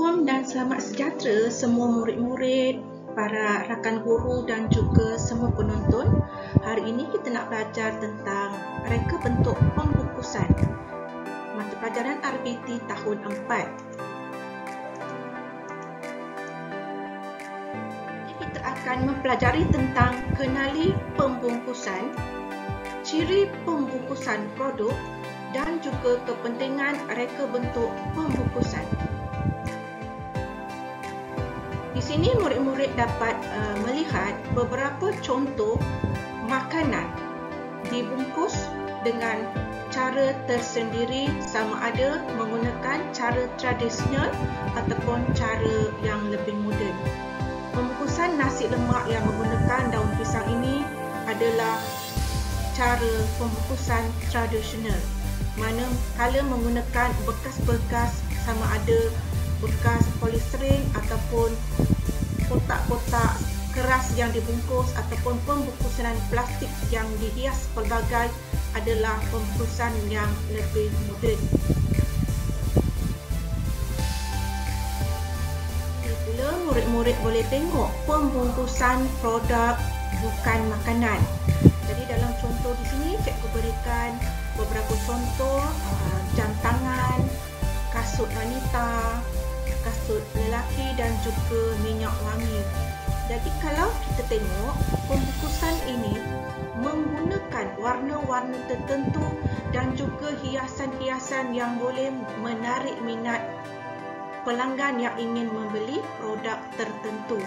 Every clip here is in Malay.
Assalamualaikum dan selamat sejahtera semua murid-murid, para rakan guru dan juga semua penonton. Hari ini kita nak belajar tentang reka bentuk pembungkusan mata pelajaran RBT tahun 4. Kita akan mempelajari tentang kenali pembungkusan, ciri pembungkusan produk dan juga kepentingan reka bentuk pembungkusan. Di sini murid-murid dapat melihat beberapa contoh makanan dibungkus dengan cara tersendiri, sama ada menggunakan cara tradisional ataupun cara yang lebih moden. Pembungkusan nasi lemak yang menggunakan daun pisang ini adalah cara pembungkusan tradisional, manakala menggunakan bekas-bekas, sama ada bekas polistiren ataupun kotak-kotak keras yang dibungkus ataupun pembungkusan plastik yang dihias pelbagai adalah pembungkusan yang lebih moden. Pula murid-murid boleh tengok pembungkusan produk bukan makanan. Jadi dalam contoh di sini cikgu berikan beberapa contoh jam tangan, kasut wanita, kasut lelaki dan juga minyak wangi. Jadi kalau kita tengok pembungkusan ini menggunakan warna-warna tertentu dan juga hiasan-hiasan yang boleh menarik minat pelanggan yang ingin membeli produk tertentu.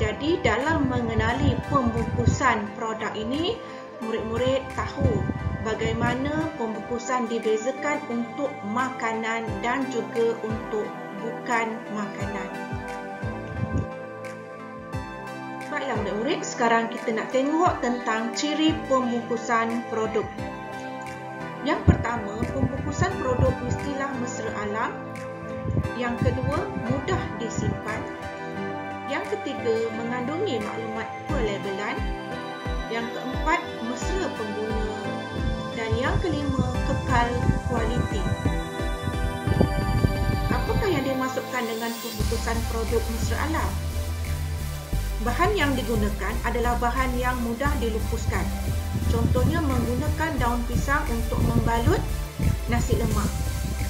Jadi dalam mengenali pembungkusan produk ini, murid-murid tahu bagaimana pembungkusan dibezakan untuk makanan dan juga untuk bukan makanan. Baiklah murid-murid, sekarang kita nak tengok tentang ciri pembungkusan produk. Yang pertama, pembungkusan produk mestilah mesra alam. Yang kedua, mudah disimpan. Yang ketiga, mengandungi maklumat pelabelan. Yang keempat, mesra pengguna. Dan yang kelima, kekal kualiti. Apakah yang dimaksudkan dengan pembungkusan produk mesra alam? Bahan yang digunakan adalah bahan yang mudah dilupuskan. Contohnya menggunakan daun pisang untuk membalut nasi lemak.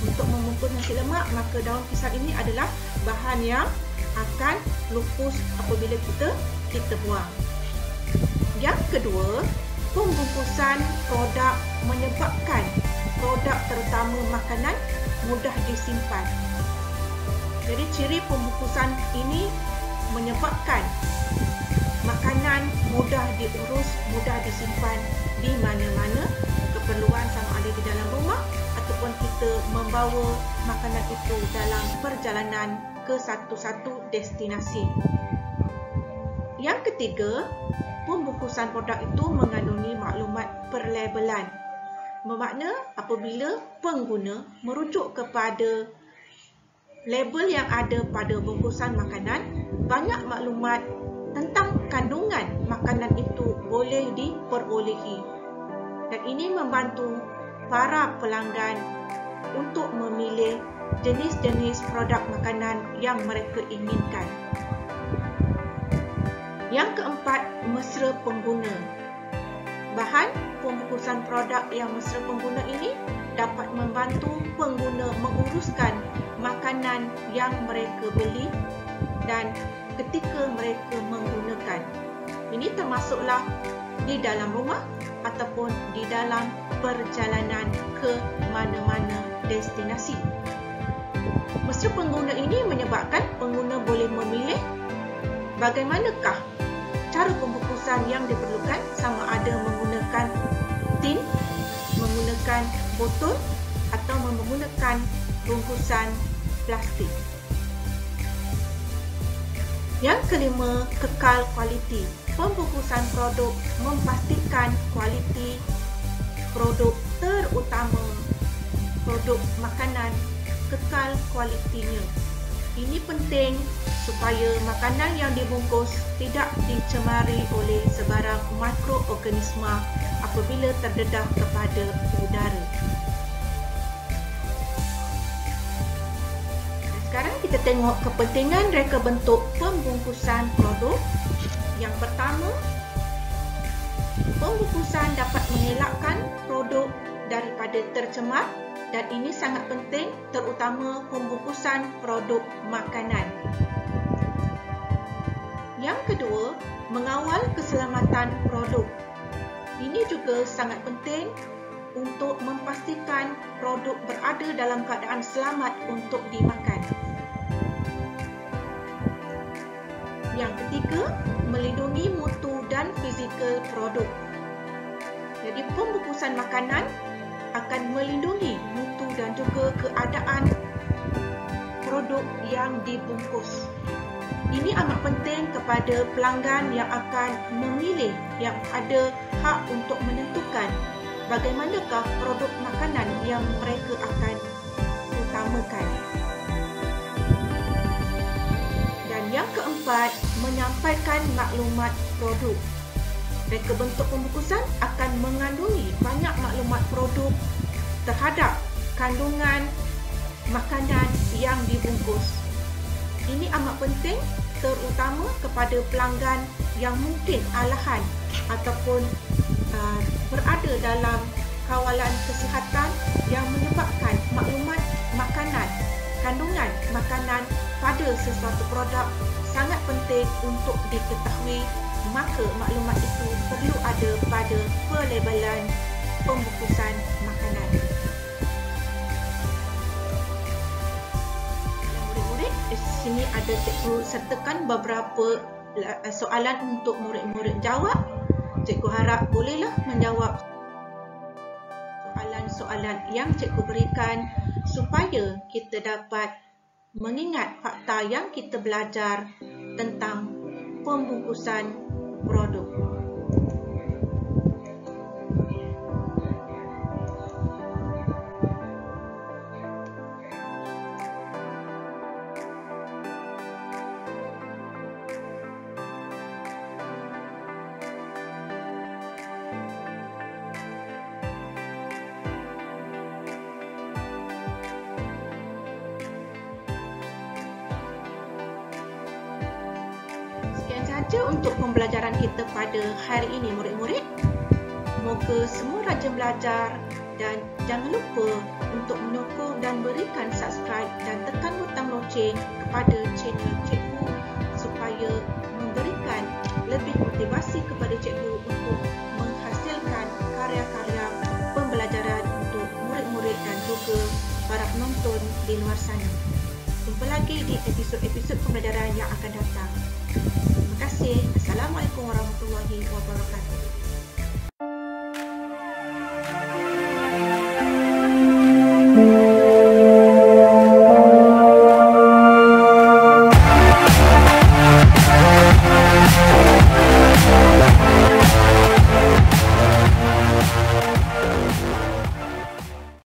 Untuk membungkus nasi lemak, maka daun pisang ini adalah bahan yang akan lupus apabila kita buang. Yang kedua, pembungkusan produk menyebabkan produk terutama makanan mudah disimpan. Jadi ciri pembungkusan ini menyebabkan makanan mudah diurus, mudah disimpan di mana-mana keperluan, sama ada di dalam rumah ataupun kita membawa makanan itu dalam perjalanan ke satu-satu destinasi. Yang ketiga, pembungkusan produk itu mengandungi maklumat perlabelan. Bermakna apabila pengguna merujuk kepada label yang ada pada bungkusan makanan, banyak maklumat tentang kandungan makanan itu boleh diperolehi. Dan ini membantu para pelanggan untuk memilih jenis-jenis produk makanan yang mereka inginkan. Yang keempat, mesra pengguna. Bahan pembungkusan produk yang mesra pengguna ini dapat membantu pengguna menguruskan makanan yang mereka beli dan ketika mereka menggunakan. Ini termasuklah di dalam rumah ataupun di dalam perjalanan ke mana-mana destinasi. Mesra pengguna ini menyebabkan pengguna boleh memilih bagaimanakah cara pembungkusan yang diperlukan, sama ada menggunakan tin, menggunakan botol atau menggunakan bungkusan plastik. Yang kelima, kekal kualiti. Pembungkusan produk memastikan kualiti produk, terutama produk makanan, kekal kualitinya. Ini penting supaya makanan yang dibungkus tidak dicemari oleh sebarang mikroorganisma apabila terdedah kepada udara. Sekarang kita tengok kepentingan reka bentuk pembungkusan produk. Yang pertama, pembungkusan dapat mengelakkan produk daripada tercemar dan ini sangat penting terutama pembungkusan produk makanan. Yang kedua, mengawal keselamatan produk. Ini juga sangat penting untuk memastikan produk berada dalam keadaan selamat untuk dimakan. Yang ketiga, melindungi mutu dan fizikal produk. Jadi pembungkusan makanan akan melindungi mutu dan juga keadaan produk yang dibungkus. Ini amat penting kepada pelanggan yang akan memilih, yang ada hak untuk menentukan bagaimanakah produk makanan yang mereka akan utamakan. Dan yang keempat, menyampaikan maklumat produk. Reka bentuk pembungkusan akan mengandungi banyak maklumat produk terhadap kandungan makanan yang dibungkus. Ini amat penting terutama kepada pelanggan yang mungkin alahan ataupun berada dalam kawalan kesihatan yang menyebabkan maklumat makanan, kandungan makanan pada sesuatu produk sangat penting untuk diketahui, maka maklumat itu perlu ada pada pelabelan pembungkusan makanan. Murid-murid, di sini ada cikgu sertakan beberapa soalan untuk murid-murid jawab. Cikgu harap bolehlah menjawab soalan-soalan yang cikgu berikan supaya kita dapat mengingat fakta yang kita belajar tentang pembungkusan produk. Sekian sahaja untuk pembelajaran kita pada hari ini murid-murid. Moga semua rajin belajar dan jangan lupa untuk menyokong dan berikan subscribe dan tekan butang loceng kepada channel cikgu supaya memberikan lebih motivasi kepada cikgu untuk menghasilkan karya-karya pembelajaran untuk murid-murid dan juga para penonton di luar sana. Jumpa lagi di episod-episod pembelajaran yang akan datang. Terima kasih. Assalamualaikum warahmatullahi wabarakatuh.